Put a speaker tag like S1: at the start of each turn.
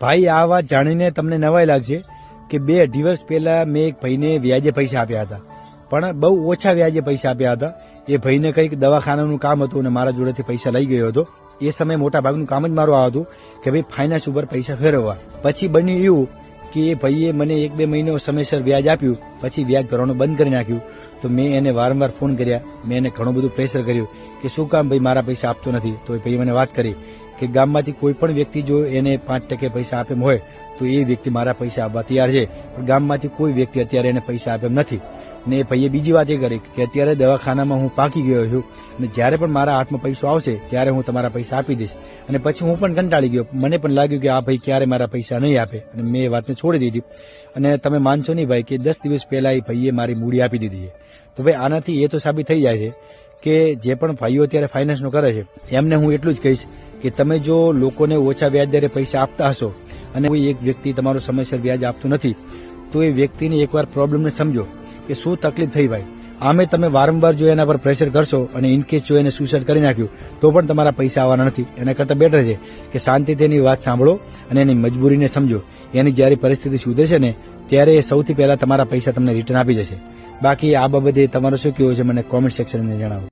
S1: ભાઈ આ વાત જાણીને તમને નવાઈ લાગશે કે 2-2.5 વર્ષ પહેલા મેં એક ભાઈને વ્યાજે પૈસા આપ્યા હતા, પણ બહુ ઓછા વ્યાજે પૈસા આપ્યા હતા. એ ભાઈને કંઈક દવાખાનાનું કામ હતું અને મારા જોડેથી પૈસા લઈ ગયો હતો. એ સમયે મોટા ભાગનું કામ જ મારું આ હતું કે ભાઈ ફાઇનાન્સ ઉપર પૈસા ફેરવવા. પછી બન્યું એવું કે એ ભાઈએ મને 1-2 મહિનો સમયસર વ્યાજ આપ્યું, પછી વ્યાજ ભરવાનું બંધ કરી નાખ્યું. તો મેં એને વારંવાર ફોન કર્યા, મેં એને ઘણું બધું પ્રેશર કર્યું કે શું કામ ભાઈ મારા પૈસા આપતો નથી. તો એ ભાઈએ મને વાત કરી કે ગામમાંથી કોઈ પણ વ્યક્તિ જો એને 5% પૈસા આપે એમ હોય તો એ વ્યક્તિ મારા પૈસા આપવા તૈયાર છે, પણ ગામમાંથી કોઈ વ્યક્તિ અત્યારે એને પૈસા આપે એમ નથી. ને એ ભાઈએ બીજી વાત એ કરી કે અત્યારે દવાખાનામાં હું પાકી ગયો છું અને જ્યારે પણ મારા હાથમાં પૈસો આવશે ત્યારે હું તમારા પૈસા આપી દઈશ. અને પછી હું પણ કંટાળી ગયો, મને પણ લાગ્યું કે આ ભાઈ ક્યારે મારા પૈસા નહીં આપે અને મેં એ વાતને છોડી દીધી. અને તમે માનશો નહીં ભાઈ કે 10 દિવસ પહેલા એ ભાઈએ મારી મૂડી આપી દીધી છે. તો ભાઈ આનાથી એ તો સાબિત થઈ જાય છે કે જે પણ ભાઈઓ અત્યારે ફાઇનાન્સનું કરે છે એમને હું એટલું જ કહીશ કે તમે જો લોકોને ઓછા વ્યાજ દરે પૈસા આપતા હશો અને કોઈ એક વ્યક્તિ તમારું સમયસર વ્યાજ આપતું નથી તો એ વ્યક્તિને એકવાર પ્રોબ્લેમને સમજો કે શું તકલીફ થઈ ભાઈ. આમે તમે વારંવાર જો એના પર પ્રેશર કરશો અને ઇનકેસ જો એને સુસાઇડ કરી નાખ્યું તો પણ તમારા પૈસા આવવાના નથી. એના કરતાં બેટર છે કે શાંતિથી એની વાત સાંભળો અને એની મજબૂરીને સમજો. એની જ્યારે પરિસ્થિતિ સુધરશે ને ત્યારે એ સૌથી પહેલા તમારા પૈસા તમને રિટર્ન આપી જશે. બાકી આ બાબતે તમારું શું કહેવું છે મને કોમેન્ટ સેક્શનમાં જણાવો.